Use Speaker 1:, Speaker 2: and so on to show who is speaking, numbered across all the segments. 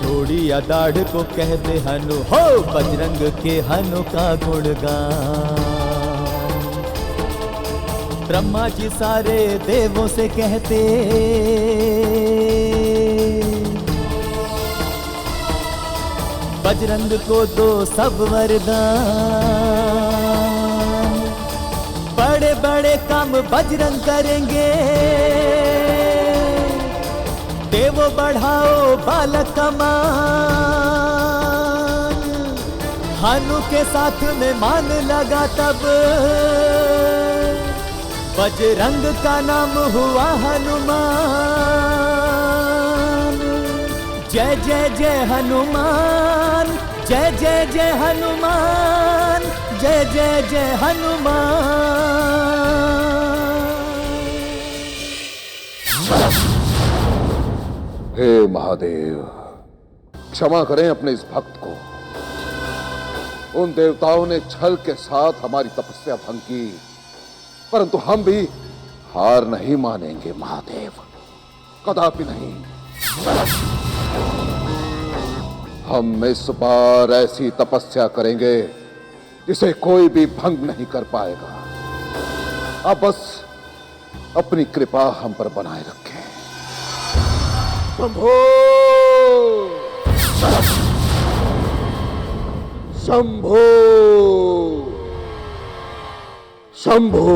Speaker 1: थोड़ी या दाढ़ को कहते हनु हो, बजरंग के हनु का गुणगान। ब्रह्मा जी सारे देवों से कहते, बजरंग को दो सब वरदान। बड़े बड़े काम बजरंग करेंगे, देवो बढ़ाओ बालक कमान। हनु के साथ में मान लगा तब, बजरंग का नाम हुआ हनुमान। जय जय जय हनुमान, जय जय जय हनुमान, जय जय जय हनुमान।
Speaker 2: हे महादेव, क्षमा करें अपने इस भक्त को। उन देवताओं ने छल के साथ हमारी तपस्या भंग की, परंतु हम भी हार नहीं मानेंगे महादेव, कदापि नहीं। हम इस बार ऐसी तपस्या करेंगे जिसे कोई भी भंग नहीं कर पाएगा। आप बस अपनी कृपा हम पर बनाए रखें। शंभो शंभो शंभो।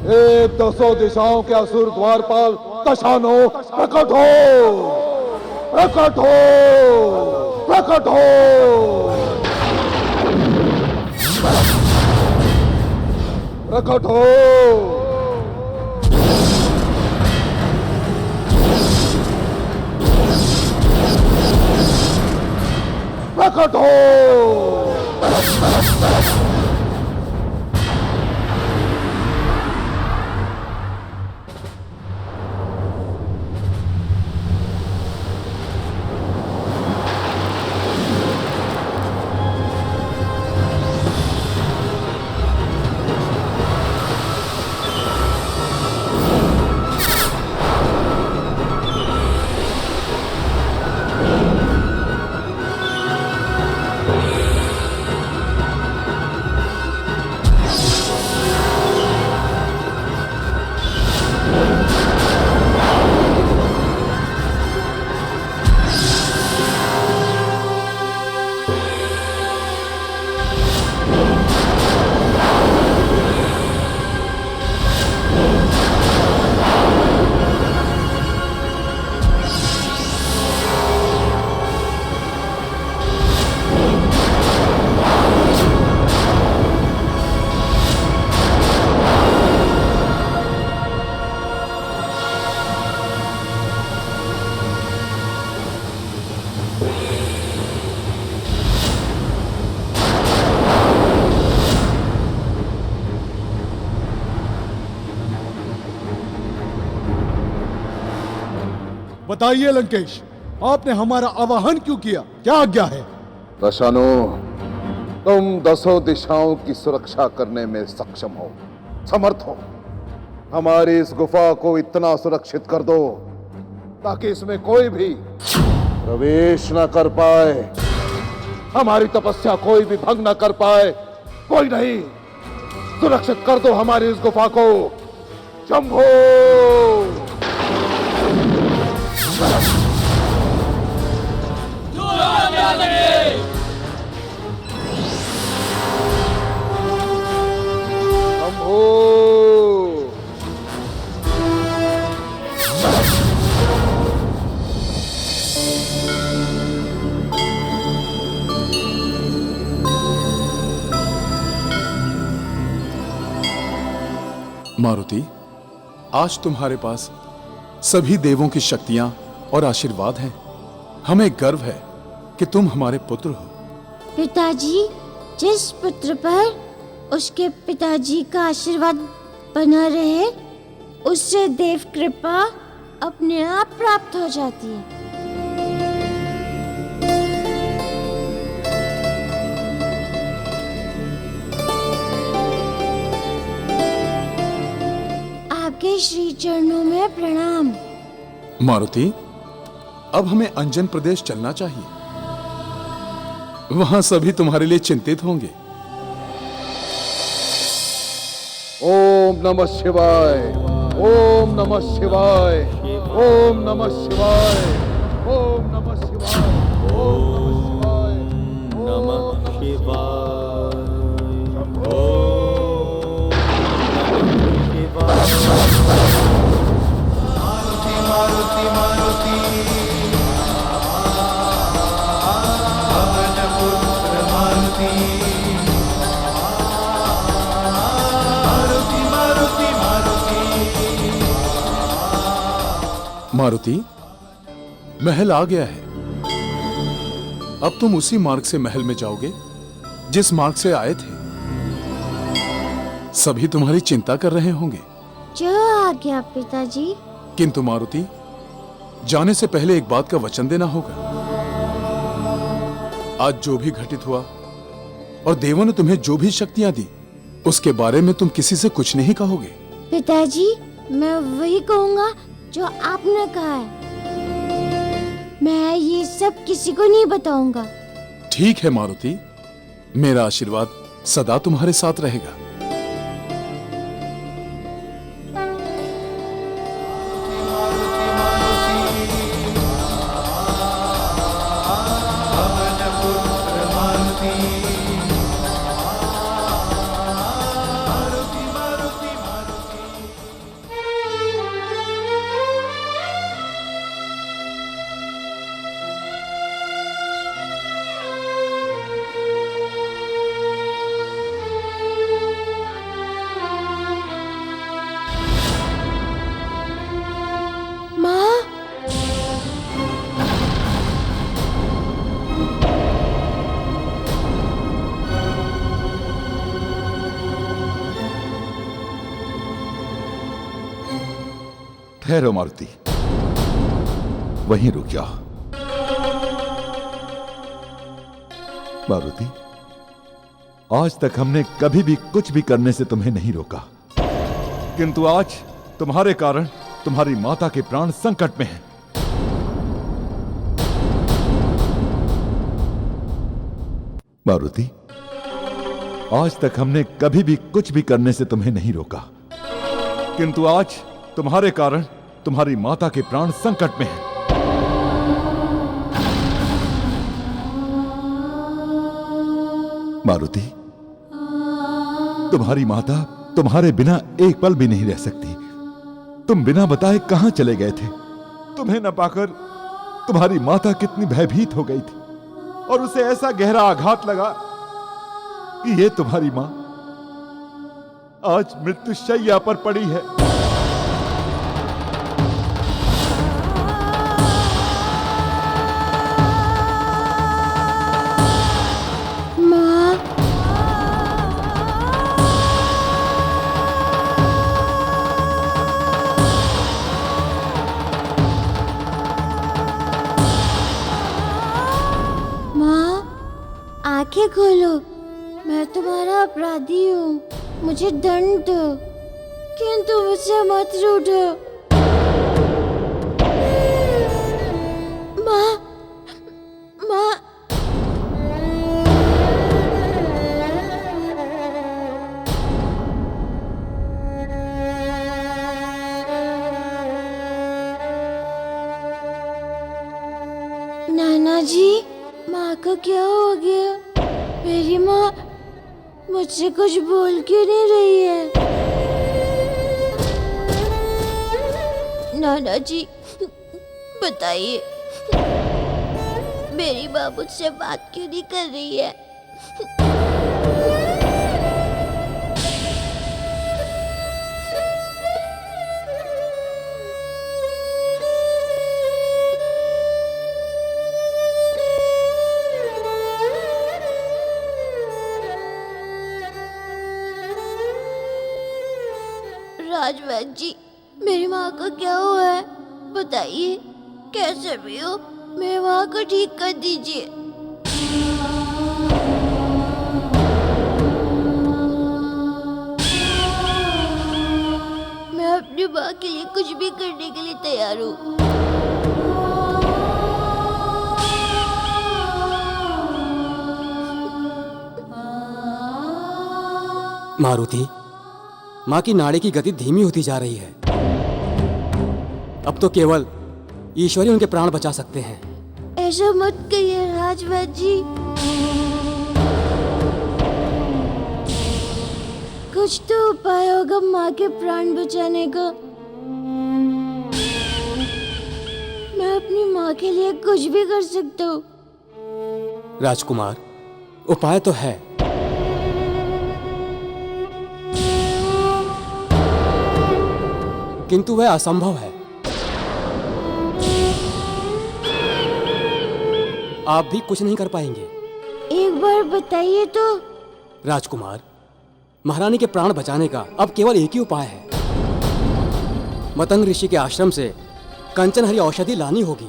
Speaker 2: हे दसों दिशाओं के असुर द्वारपाल दशानो, प्रकट हो, प्रकट हो, प्रकट हो। प्रकट हो, प्रकट हो।
Speaker 3: बताइए लंकेश, आपने हमारा आवाहन क्यों किया? क्या आज्ञा है?
Speaker 2: दशानो, तुम दसों दिशाओं की सुरक्षा करने में सक्षम हो, समर्थ हो। हमारी इस गुफा को इतना सुरक्षित कर दो ताकि इसमें कोई भी प्रवेश न कर पाए, हमारी तपस्या कोई भी भंग न कर पाए। कोई नहीं, सुरक्षित कर दो हमारी इस गुफा को। शंभो
Speaker 4: मारुति, आज तुम्हारे पास सभी देवों की शक्तियां और आशीर्वाद हैं। हमें गर्व है कि तुम हमारे पुत्र हो।
Speaker 5: पिताजी, जिस पुत्र पर उसके पिताजी का आशीर्वाद बना रहे, उससे देव कृपा अपने आप प्राप्त हो जाती है। आपके श्री चरणों में प्रणाम।
Speaker 4: मारुति, अब हमें अंजन प्रदेश चलना चाहिए। वहां सभी तुम्हारे लिए चिंतित होंगे।
Speaker 2: ओम नमः शिवाय, ओम नमः शिवाय, ओम नमः शिवाय, ओम नमः शिवाय, ओम नमः शिवाय,
Speaker 1: नमः शिवाय।
Speaker 6: मारुति मारुति पवन पुत्र मारुति मारुति मारुति मारुति।
Speaker 4: मारुति, महल आ गया है। अब तुम उसी मार्ग से महल में जाओगे जिस मार्ग से आए थे। सभी तुम्हारी चिंता कर रहे होंगे।
Speaker 5: जो आ गया पिताजी।
Speaker 4: किंतु मारुति, जाने से पहले एक बात का वचन देना होगा। आज जो भी घटित हुआ और देवों ने तुम्हें जो भी शक्तियां दी, उसके बारे में तुम किसी से कुछ नहीं कहोगे।
Speaker 5: पिताजी, मैं वही कहूँगा जो आपने कहा है। मैं ये सब किसी को नहीं बताऊंगा।
Speaker 4: ठीक है मारुति, मेरा आशीर्वाद सदा तुम्हारे साथ रहेगा।
Speaker 7: ठहरो मारुति, वहीं रुक जाओ। मारुति, आज तक हमने कभी भी कुछ भी करने से तुम्हें नहीं रोका, किंतु आज तुम्हारे कारण तुम्हारी माता के प्राण संकट में हैं। मारुति, आज तक हमने कभी भी कुछ भी करने से तुम्हें नहीं रोका, किंतु आज तुम्हारे कारण तुम्हारी माता के प्राण संकट में हैं। मारुति, तुम्हारी माता तुम्हारे बिना एक पल भी नहीं रह सकती। तुम बिना बताए कहां चले गए थे? तुम्हें न पाकर तुम्हारी माता कितनी भयभीत हो गई थी और उसे ऐसा गहरा आघात लगा कि ये तुम्हारी मां आज मृत्युशैया पर पड़ी है।
Speaker 5: आंखें खोलो, मैं तुम्हारा अपराधी हूँ। मुझे दंड दो, किंतु मुझसे मत रूठो। माँ, माँ। नाना जी, माँ को क्या हो गया? मेरी माँ मुझसे कुछ बोल क्यों नहीं रही है? नाना जी, बताइए, मेरी माँ मुझसे बात क्यों नहीं कर रही है? राजवैद्य जी, मेरी माँ को क्या हुआ है? बताइए, कैसे भी हो मेरी माँ को ठीक कर दीजिए। मैं अपनी माँ के लिए कुछ भी करने के लिए तैयार हूँ।
Speaker 8: मारुति, माँ की नाड़ी की गति धीमी होती जा रही है। अब तो केवल ईश्वर ही उनके प्राण बचा सकते हैं।
Speaker 5: ऐसा मत कहिए राजवैद्य जी। कुछ तो उपाय होगा माँ के प्राण बचाने का। मैं अपनी माँ के लिए कुछ भी कर सकता हूँ।
Speaker 8: राजकुमार, उपाय तो है, किंतु वह असंभव है। आप भी कुछ नहीं कर पाएंगे।
Speaker 5: एक बार बताइए तो।
Speaker 8: राजकुमार, महारानी के प्राण बचाने का अब केवल एक ही उपाय है। मतंग ऋषि के आश्रम से कंचन हरी औषधि लानी होगी।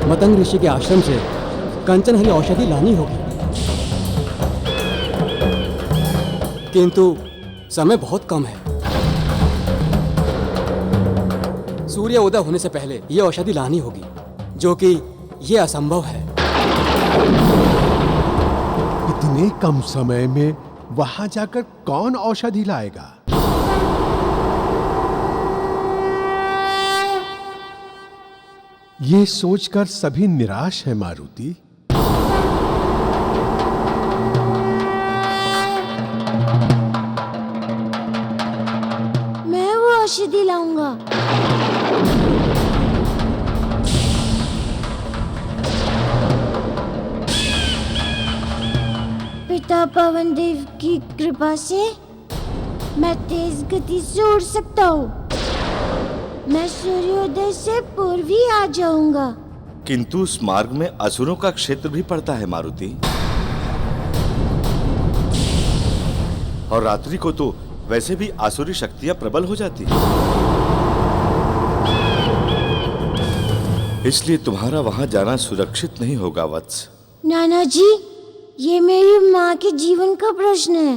Speaker 8: मतंग ऋषि के आश्रम से कंचन हरी औषधि लानी होगी। किंतु समय बहुत कम है। सूर्य उदय होने से पहले यह औषधि लानी होगी, जो कि यह असंभव है।
Speaker 9: इतने कम समय में वहां जाकर कौन औषधि लाएगा? ये सोचकर सभी निराश है मारुति।
Speaker 5: मैं वो औषधि लाऊंगा। पिता पवन देव की कृपा से मैं तेज गति से उड़ सकता हूँ। मैं सूर्योदय से पूर्व ही आ जाऊंगा।
Speaker 10: किंतु उस मार्ग में असुरों का क्षेत्र भी पड़ता है मारुति, और रात्रि को तो वैसे भी आसुरी शक्तियां प्रबल हो जाती हैं। इसलिए तुम्हारा वहां जाना सुरक्षित नहीं होगा वत्स।
Speaker 5: नाना जी, ये मेरी माँ के जीवन का प्रश्न है।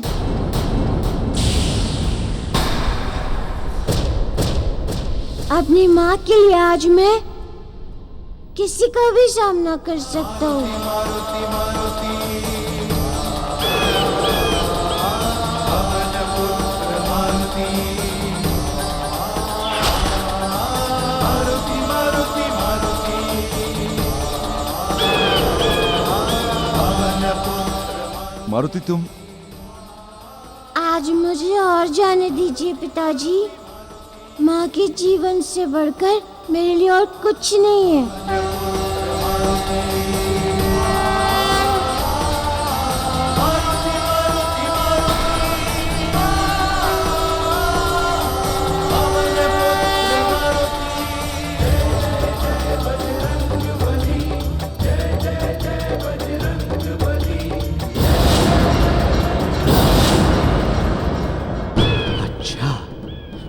Speaker 5: अपनी माँ के लिए आज मैं किसी का भी सामना कर सकता हूँ।
Speaker 6: मारुति मारुति मारुति मारुति मारुति
Speaker 7: मारुति, तुम
Speaker 5: आज मुझे और जाने दीजिए पिताजी। माँ के जीवन से बढ़कर मेरे लिए और कुछ नहीं है।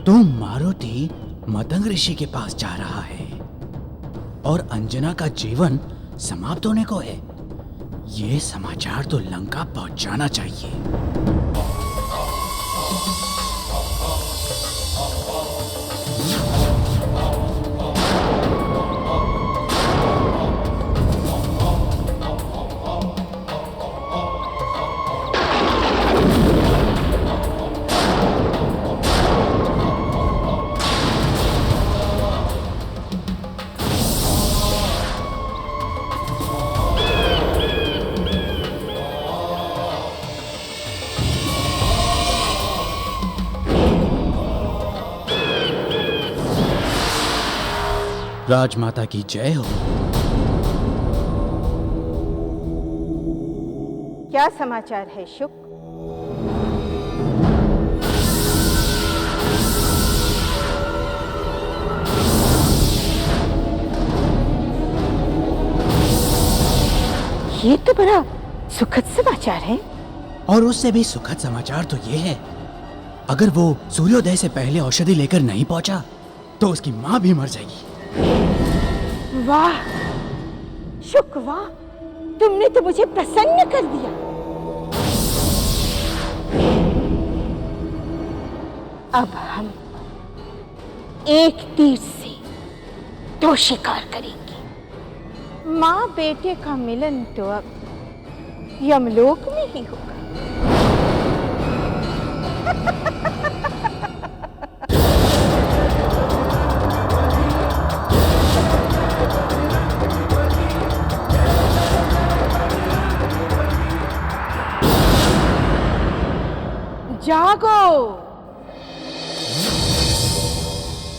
Speaker 11: तो मारुति मतंग ऋषि के पास जा रहा है और अंजना का जीवन समाप्त होने को है। ये समाचार तो लंका पहुंचाना चाहिए। राजमाता की जय हो।
Speaker 12: क्या समाचार है शुक? ये तो बड़ा सुखद समाचार है।
Speaker 11: और उससे भी सुखद समाचार तो ये है, अगर वो सूर्योदय से पहले औषधि लेकर नहीं पहुंचा तो उसकी मां भी मर जाएगी।
Speaker 12: वाह शुक वाह, तुमने तो मुझे प्रसन्न कर दिया। अब एक तीर से 2 शिकार करेंगी। माँ बेटे का मिलन तो अब यमलोक में ही होगा। जागो,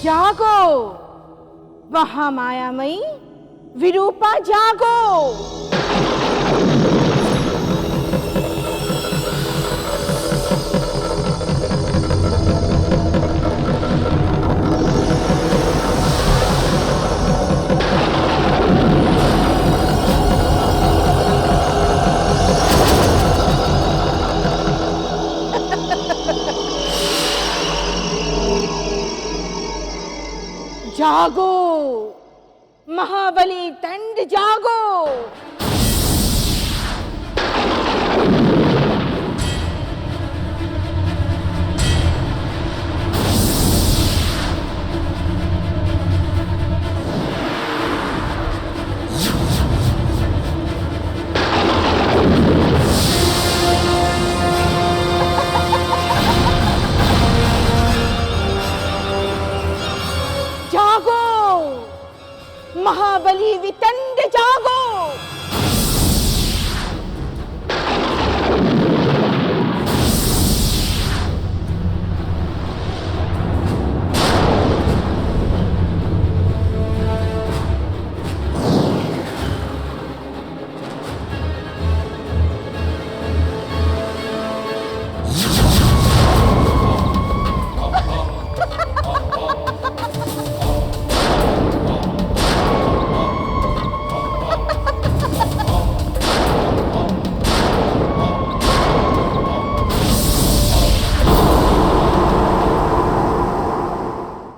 Speaker 12: जागो, महामायामयी विरूपा, जागो। जागो, महाबली दंड, जागो। जागो, महाबली वितंड, जागो।